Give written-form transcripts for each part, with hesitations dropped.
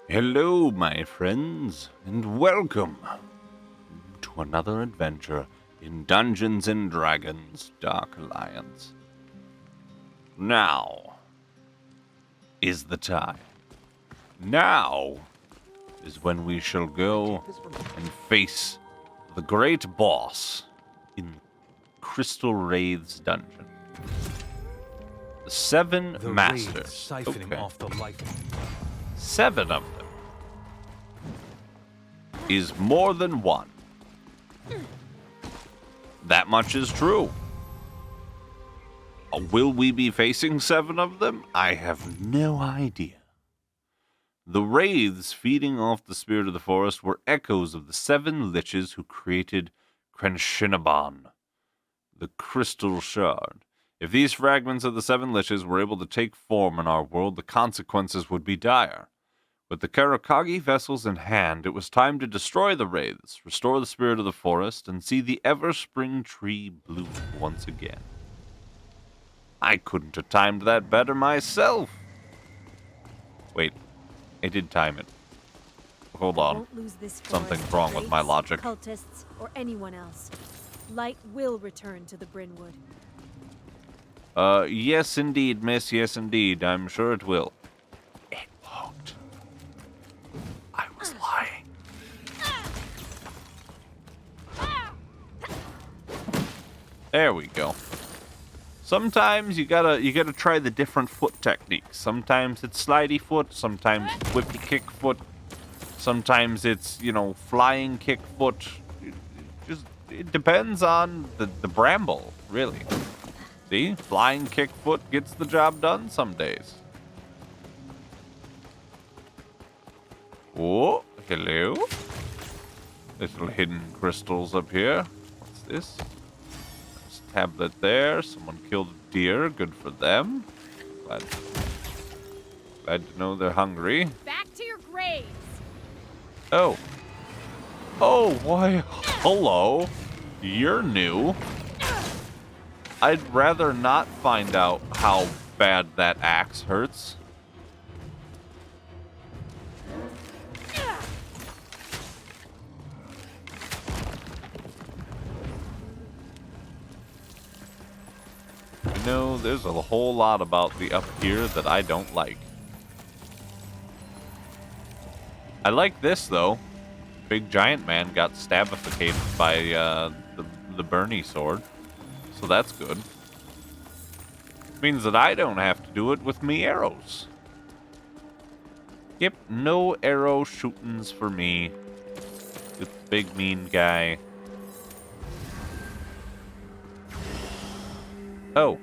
Hello, my friends, and welcome to another adventure in Dungeons and Dragons Dark Alliance. Now is the time. Now is when we shall go and face the great boss in Crystal Wraith's dungeon. The seven masters. Siphoning off the life. 7 of them is more than one. That much is true. Will we be facing 7 of them? I have no idea. The wraiths feeding off the spirit of the forest were echoes of the 7 liches who created Crenshinaban, the crystal shard. If these fragments of the 7 liches were able to take form in our world, the consequences would be dire. With the Karakagi vessels in hand, it was time to destroy the wraiths, restore the spirit of the forest, and see the ever-spring tree bloom once again. I couldn't have timed that better myself. Wait, I did time it. Hold on. Something's wrong with my logic. Cultists or anyone else. Light will return to the Brynwood. Yes indeed, miss, yes indeed. I'm sure it will. It won't. I was lying. There we go. Sometimes you gotta try the different foot techniques. Sometimes it's slidey foot, sometimes whippy kick foot, sometimes it's, flying kick foot. It depends on the bramble, really. See? Flying kick foot gets the job done some days. Oh, hello. Little hidden crystals up here. What's this? There's a tablet there. Someone killed a deer. Good for them. Glad to know they're hungry. Back to your graves. Oh. Oh, why? Hello. You're new. I'd rather not find out how bad that axe hurts. There's a whole lot about the up here that I don't like. I like this, though. Big giant man got stabificated by the Bernie sword. So that's good. Means that I don't have to do it with me arrows. Yep, no arrow shootings for me. With the big mean guy. Oh.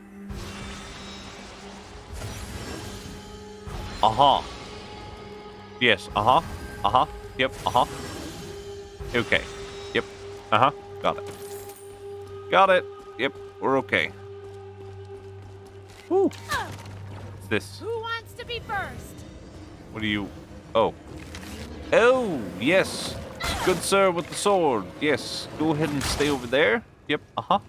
Uh-huh. Yes, uh-huh. Uh-huh. Yep, uh-huh. Okay. Yep. Uh-huh. Got it. Got it. Yep, we're okay. Woo. What's this? Who wants to be first? What do you... Oh. Oh, yes. Good sir with the sword. Yes. Go ahead and stay over there. Yep, uh-huh.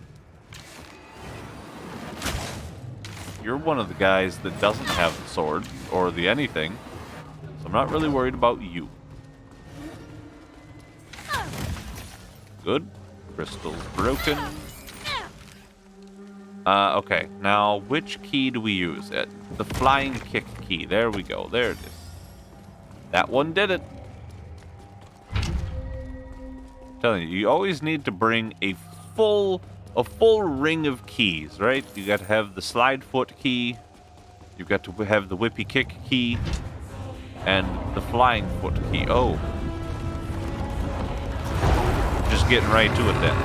You're one of the guys that doesn't have the sword, or the anything. So I'm not really worried about you. Good. Crystal's broken. Okay. Now, which key do we use? The flying kick key. There we go. There it is. That one did it. I'm telling you always need to bring a full ring of keys, right? You got to have the slide foot key. You've got to have the whippy kick key. And the flying foot key. Oh. Just getting right to it then.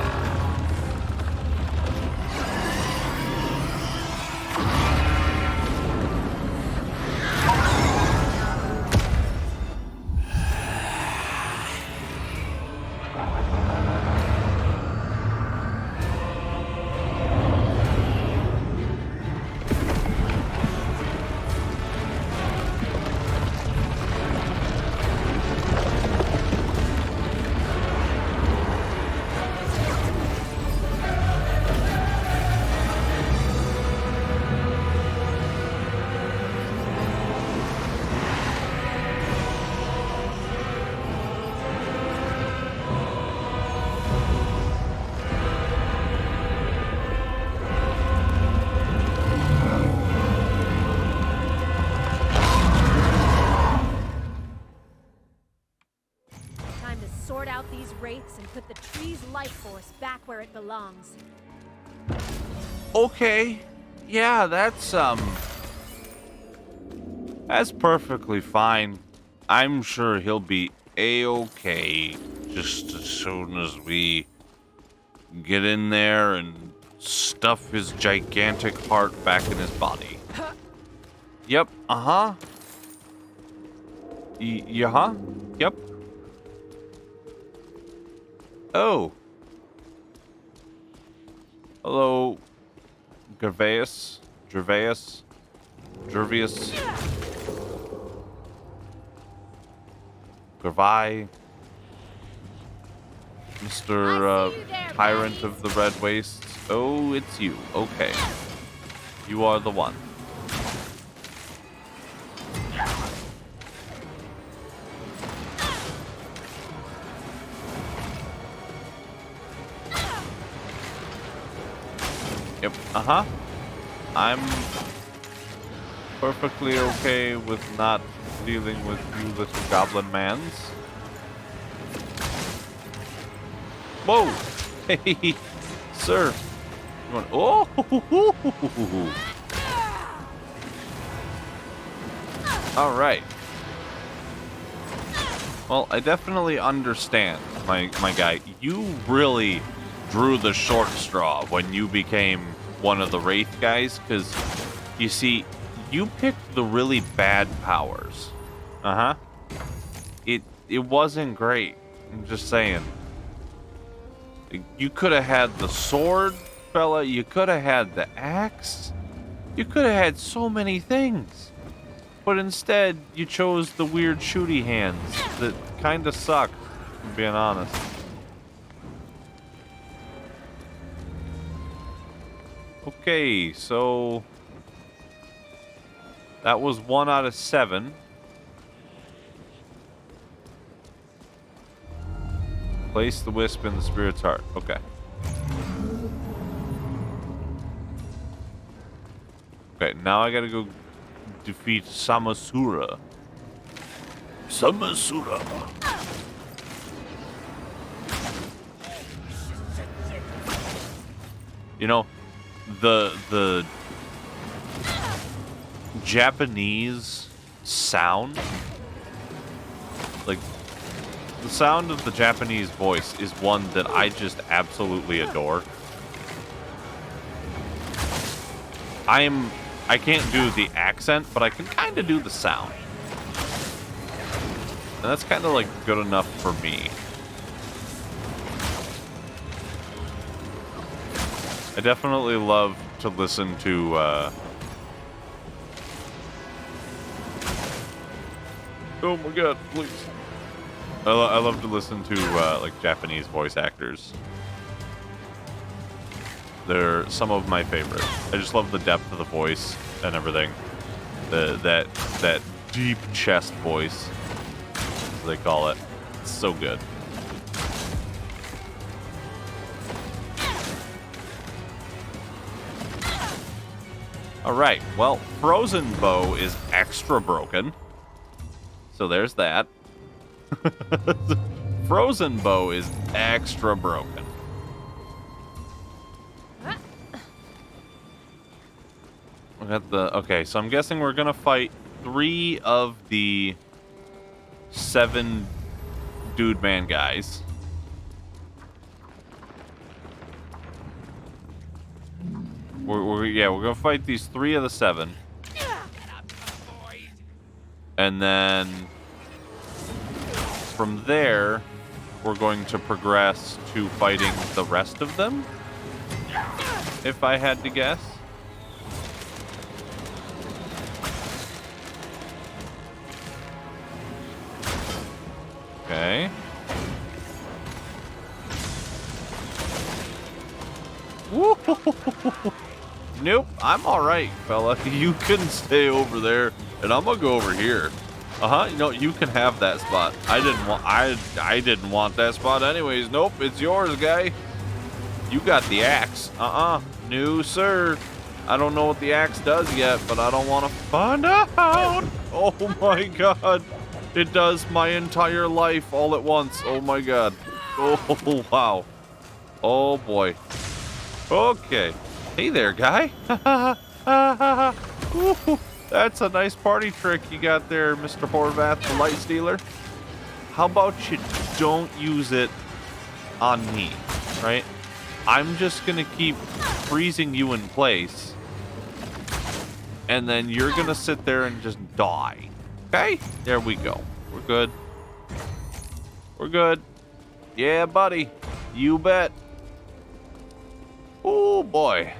sort out these wraiths and put the tree's life force back where it belongs. Okay. Yeah, that's perfectly fine. I'm sure he'll be A-okay just as soon as we get in there and stuff his gigantic heart back in his body. Yep, uh-huh. Yeah, yep. Oh. Hello, Gervais. Gervius. Gervais. Mr. Tyrant of the Red Wastes. Oh, it's you. Okay. You are the one. Yep, uh-huh. I'm perfectly okay with not dealing with you little goblin mans. Whoa! Hey, sir. You want, oh! All right. Well, I definitely understand, my guy. You really drew the short straw when you became one of the Wraith guys, because, you see, you picked the really bad powers. Uh-huh. It wasn't great. I'm just saying. You could have had the sword, fella. You could have had the axe. You could have had so many things. But instead, you chose the weird shooty hands that kind of suck, if I'm being honest. Okay, so that was 1 out of 7. Place the wisp in the spirit's heart. Okay. Okay, now I gotta go defeat Samasura. Samasura. You know, the Japanese sound, like the sound of the Japanese voice, is one that I just absolutely adore. I can't do the accent, but I can kind of do the sound. And that's kind of like good enough for me. I definitely love to listen to, oh my god, please. I love to listen to, like, Japanese voice actors. They're some of my favorites. I just love the depth of the voice and everything. That deep chest voice, as they call it. It's so good. Alright, well, Frozen Bow is extra broken. So there's that. Frozen Bow is extra broken. We got the... Okay, so I'm guessing we're gonna fight 3 of the 7 Dude Man guys. We're gonna fight these 3 of the 7. And then from there, we're going to progress to fighting the rest of them, if I had to guess. Okay. Woo! Nope, I'm alright, fella. You can stay over there, and I'm gonna go over here. Uh-huh, no, you can have that spot. I didn't want that spot anyways. Nope, it's yours, guy. You got the axe. No, sir. I don't know what the axe does yet, but I don't want to find out. Oh my god. It does my entire life all at once. Oh my god. Oh, wow. Oh boy. Okay. Hey there, guy. Ooh, that's a nice party trick you got there, Mr. Horvath, the light stealer. How about you don't use it on me, right? I'm just gonna keep freezing you in place. And then you're gonna sit there and just die. Okay? There we go. We're good. We're good. Yeah, buddy. You bet. Oh boy.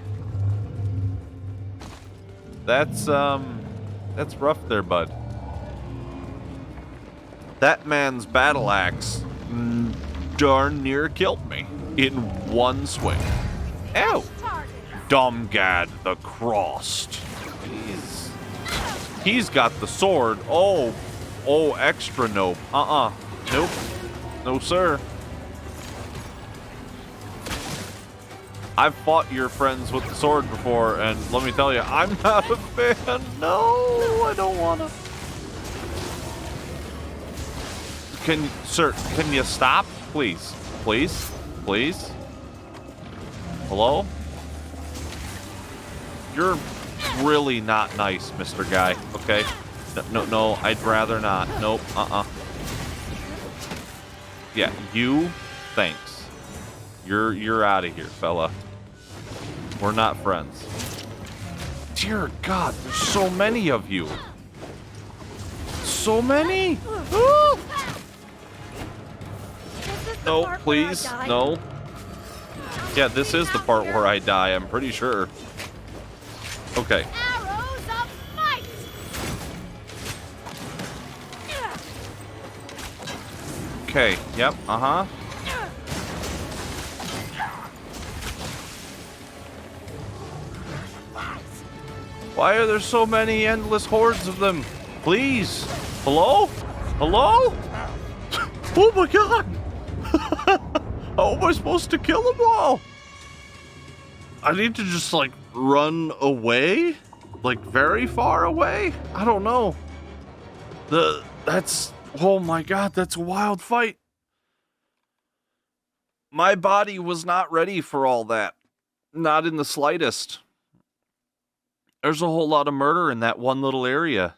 That's rough there, bud. That man's battle axe darn near killed me in one swing. Ow! Domgad the Crossed. He's got the sword. Oh, extra nope. Nope. No, sir. I've fought your friends with the sword before, and let me tell you, I'm not a fan. No, I don't want to. Sir, can you stop? Please. Please? Please? Hello? You're really not nice, Mr. Guy, okay? No, I'd rather not. Nope, Yeah, you, thanks. You're out of here, fella. We're not friends. Dear God, there's so many of you. So many! Ooh! No, please, no. Yeah, this is the part where I die, I'm pretty sure. Okay. Arrows of might. Okay, yep, Why are there so many endless hordes of them? Please. Hello? Hello? Oh my god! How am I supposed to kill them all? I need to just, like, run away? Like, very far away? I don't know. Oh my god, that's a wild fight. My body was not ready for all that. Not in the slightest. There's a whole lot of murder in that one little area.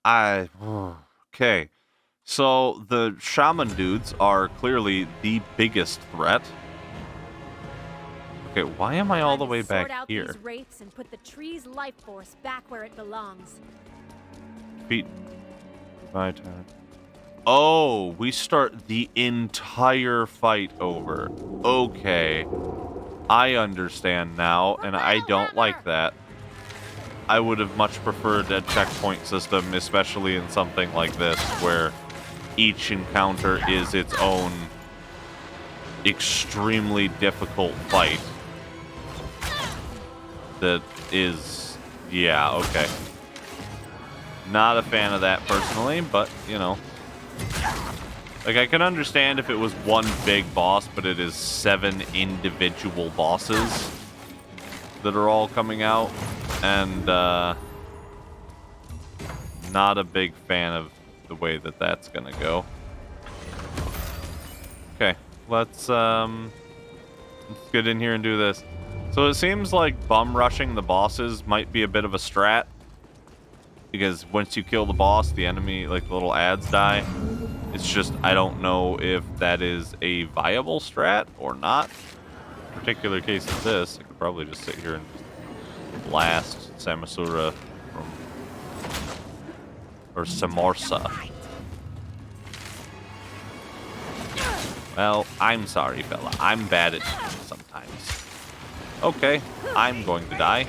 Okay. So, the shaman dudes are clearly the biggest threat. Okay, why am I all the way back here? These wraiths and put the tree's life force back where it belongs. Feet. My turn. Oh, we start the entire fight over. Okay. I understand now, and I don't like that. I would have much preferred a checkpoint system, especially in something like this, where each encounter is its own extremely difficult fight. That is... yeah, okay. Not a fan of that personally, but, you know. Like, I can understand if it was one big boss, but it is 7 individual bosses that are all coming out. And, not a big fan of the way that that's gonna go. Okay, let's get in here and do this. So it seems like bum rushing the bosses might be a bit of a strat. Because once you kill the boss, the enemy, like the little ads die. It's just, I don't know if that is a viable strat or not. In particular case of this, I could probably just sit here and just blast Samasura from... or Samorsa. Well, I'm sorry, fella. I'm bad at shooting sometimes. Okay, I'm going to die.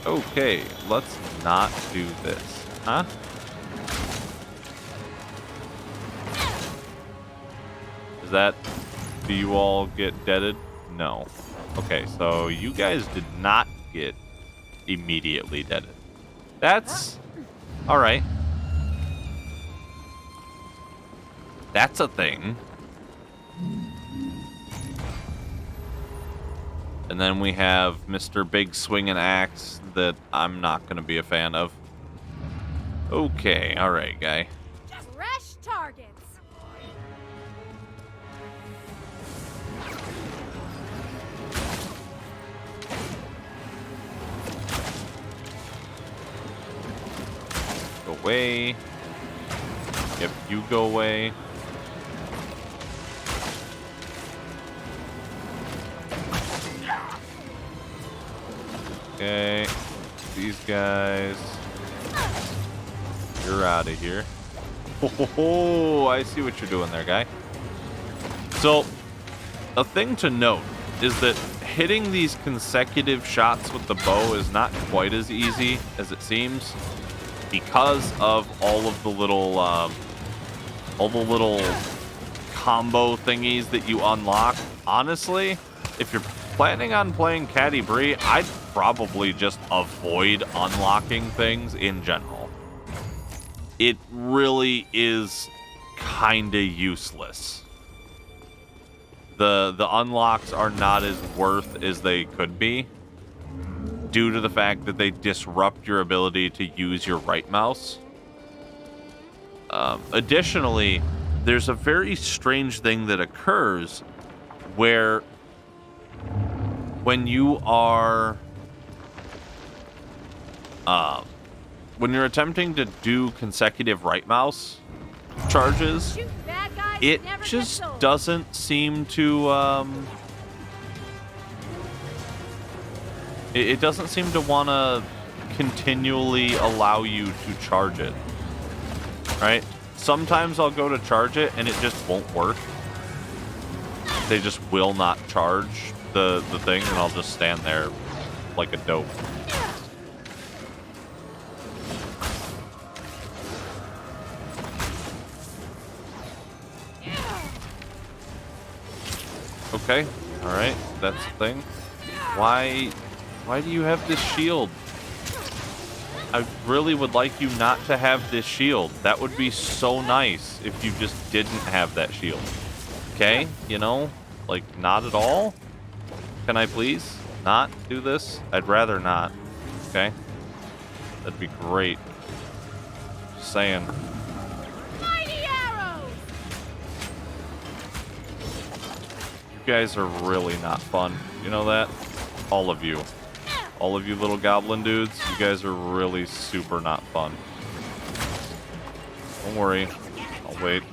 Okay, let's not do this, huh? Is that... do you all get deaded? No. Okay, so you guys did not get immediately deaded. That's... alright. That's a thing. And then we have Mr. Big Swinging Axe that I'm not going to be a fan of. Okay, alright, guy. Fresh targets. Go away. Yep, you go away. Okay, these guys. You're out of here. Oh, I see what you're doing there, guy. So, a thing to note is that hitting these consecutive shots with the bow is not quite as easy as it seems because of all of the little combo thingies that you unlock. Honestly, if you're planning on playing catti-brie, I'd probably just avoid unlocking things in general. It really is kinda useless. The unlocks are not as worth as they could be due to the fact that they disrupt your ability to use your right mouse. Additionally, there's a very strange thing that occurs where when you are when you're attempting to do consecutive right mouse charges, Shoot bad guys, it never just gets old. doesn't seem to it doesn't seem to want to continually allow you to charge it, right? Sometimes I'll go to charge it and it just won't work. They just will not charge the thing, and I'll just stand there like a dope. Okay, alright, that's the thing. Why do you have this shield? I really would like you not to have this shield. That would be so nice if you just didn't have that shield. Okay, you know, like not at all? Can I please not do this? I'd rather not. Okay? That'd be great. Just saying. Mighty arrows. You guys are really not fun. You know that? All of you. All of you little goblin dudes, you guys are really super not fun. Don't worry. I'll wait.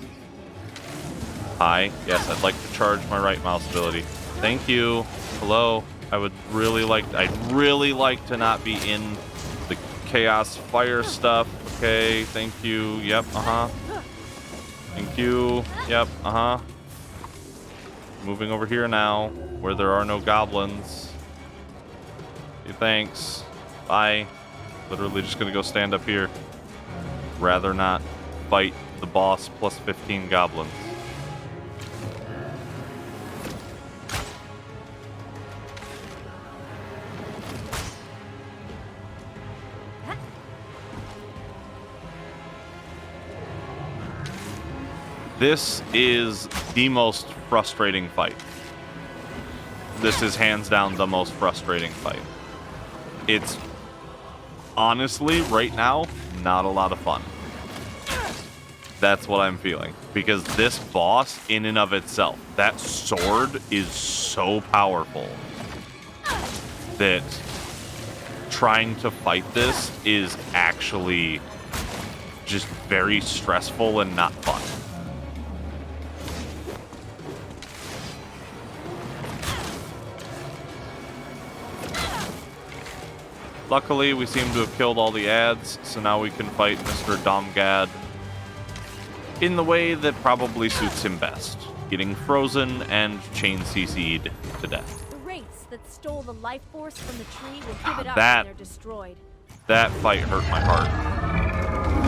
Hi. Yes, I'd like to charge my right mouse ability. Thank you. Hello. I'd really like to not be in the chaos fire stuff. Okay, thank you. Yep, Thank you. Yep, Moving over here now, where there are no goblins. Okay, thanks. Bye. Literally just gonna go stand up here. Rather not fight the boss plus 15 goblins. This is the most frustrating fight. This is hands down the most frustrating fight. It's honestly, right now, not a lot of fun. That's what I'm feeling. Because this boss, in and of itself, that sword is so powerful that trying to fight this is actually just very stressful and not fun. Luckily, we seem to have killed all the ads, so now we can fight Mr. Domgad in the way that probably suits him best, getting frozen and chain CC'd to death. The wraiths that stole the life force from the tree will give it up That- when they're destroyed. That fight hurt my heart.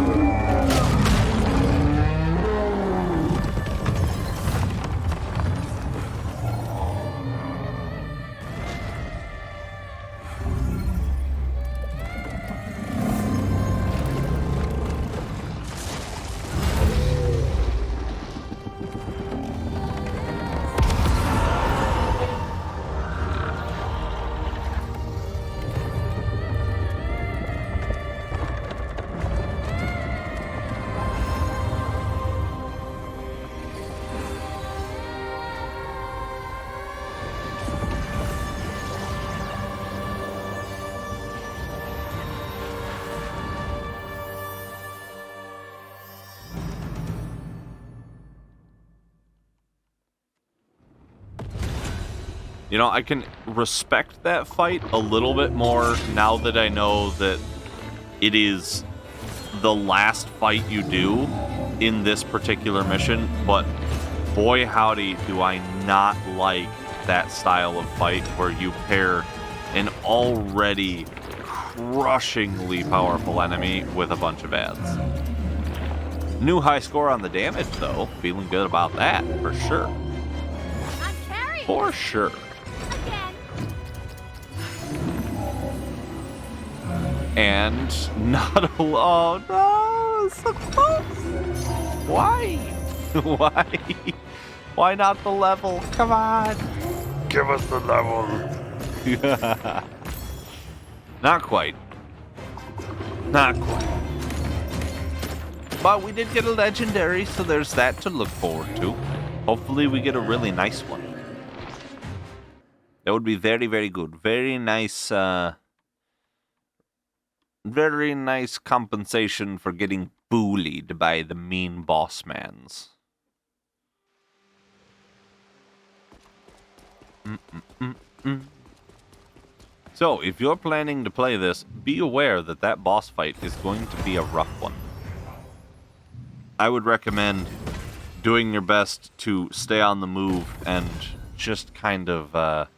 You know, I can respect that fight a little bit more now that I know that it is the last fight you do in this particular mission, but boy howdy do I not like that style of fight where you pair an already crushingly powerful enemy with a bunch of ads. New high score on the damage, though. Feeling good about that, for sure. I'm carrying. For sure. Again. And not a... Oh, no! It's so close! Why? Why? Why not the level? Come on! Give us the level! Not quite. Not quite. But we did get a legendary, so there's that to look forward to. Hopefully we get a really nice one. That would be very, very good. Very nice compensation for getting bullied by the mean boss mans. So, if you're planning to play this, be aware that that boss fight is going to be a rough one. I would recommend doing your best to stay on the move and just kind of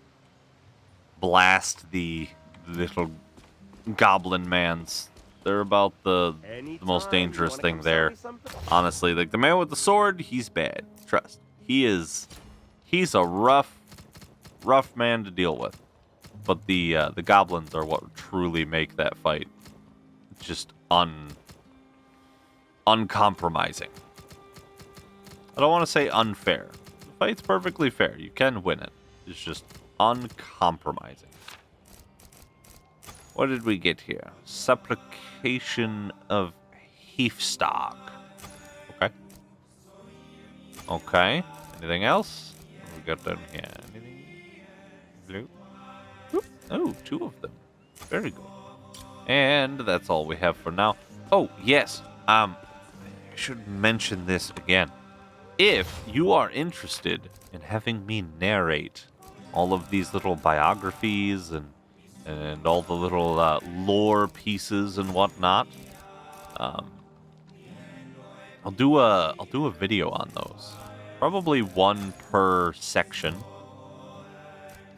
blast the little goblin mans. They're about the most dangerous thing there. Honestly, like the man with the sword, he's bad. Trust. He's a rough man to deal with. But the goblins are what truly make that fight just uncompromising. I don't want to say unfair. The fight's perfectly fair. You can win it. It's just uncompromising. What did we get here? Supplication of Heafstock. Okay. Okay. Anything else? What we got down here? Anything? Blue? Oop. Oh, 2 of them. Very good. And that's all we have for now. Oh, yes. I should mention this again. If you are interested in having me narrate all of these little biographies and all the little lore pieces and whatnot, I'll do a video on those. Probably one per section.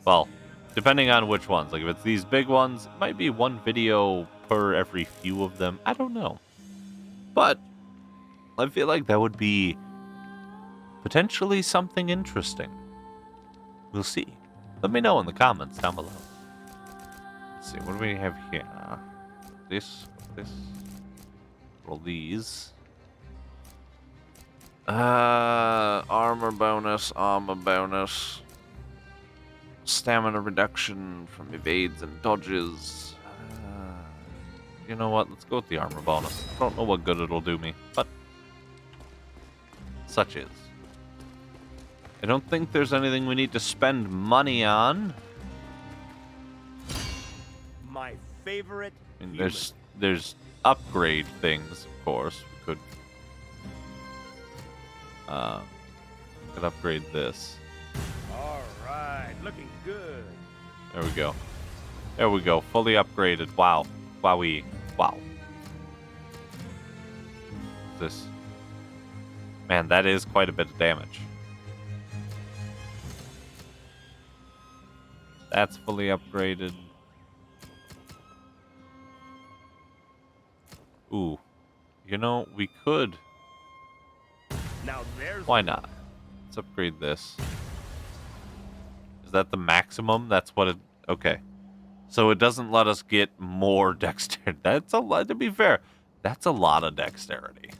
Well, depending on which ones. Like if it's these big ones, it might be one video per every few of them. I don't know. But I feel like that would be potentially something interesting. We'll see. Let me know in the comments down below. Let's see, what do we have here? This. Roll these. Armor bonus. Stamina reduction from evades and dodges. You know what? Let's go with the armor bonus. I don't know what good it'll do me, but such is. I don't think there's anything we need to spend money on. My favorite. I mean, there's upgrade things, of course. We could upgrade this. All right, looking good. There we go. There we go. Fully upgraded. Wow. Wowie. Wow. This. Man, that is quite a bit of damage. That's fully upgraded. Ooh. You know, we could. Now there's Why not? Let's upgrade this. Is that the maximum? That's what it... Okay. So it doesn't let us get more dexterity. That's a lot, to be fair. That's a lot of dexterity.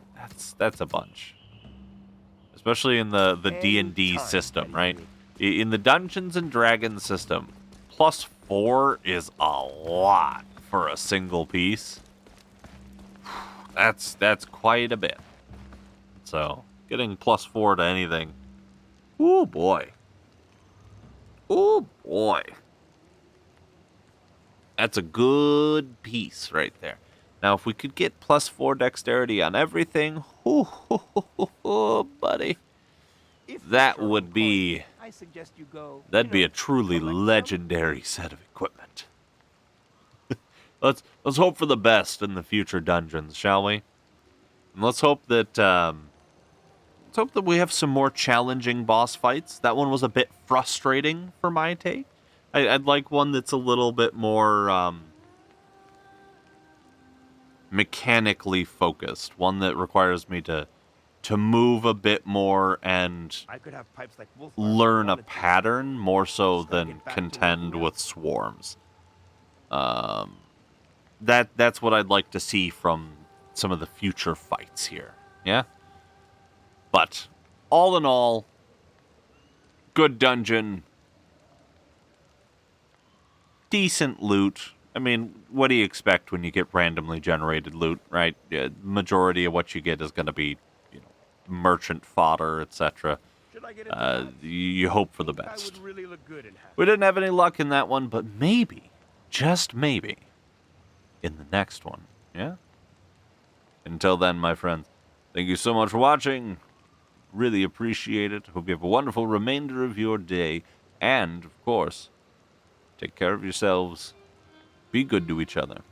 That's a bunch. Especially in the D&D system, right? In the Dungeons and Dragons system, +4 is a lot for a single piece. That's quite a bit. So, getting +4 to anything. Ooh, boy. Ooh, boy. That's a good piece right there. Now, if we could get +4 dexterity on everything, buddy, that would be I suggest you go. That'd be a truly collect some. legendary set of equipment. Let's hope for the best in the future dungeons, shall we? And let's hope that we have some more challenging boss fights. That one was a bit frustrating for my take. I'd like one that's a little bit more mechanically focused. One that requires me to move a bit more and I could have pipes like Wolf learn a wanted to. pattern more so Just gotta than get back to contend working with swarms. That's what I'd like to see from some of the future fights here. Yeah? But all in all, good dungeon, decent loot. I mean, what do you expect when you get randomly generated loot, right? Majority of what you get is going to be, merchant fodder, etc. Should I get into that? You hope for the I best. would really look good in half. We didn't have any luck in that one, but maybe, just maybe, in the next one. Yeah? Until then, my friends, thank you so much for watching. Really appreciate it. Hope you have a wonderful remainder of your day. And, of course, take care of yourselves. Be good to each other.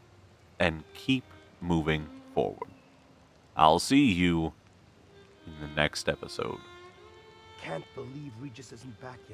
And keep moving forward. I'll see you in the next episode. Can't believe Regis isn't back yet.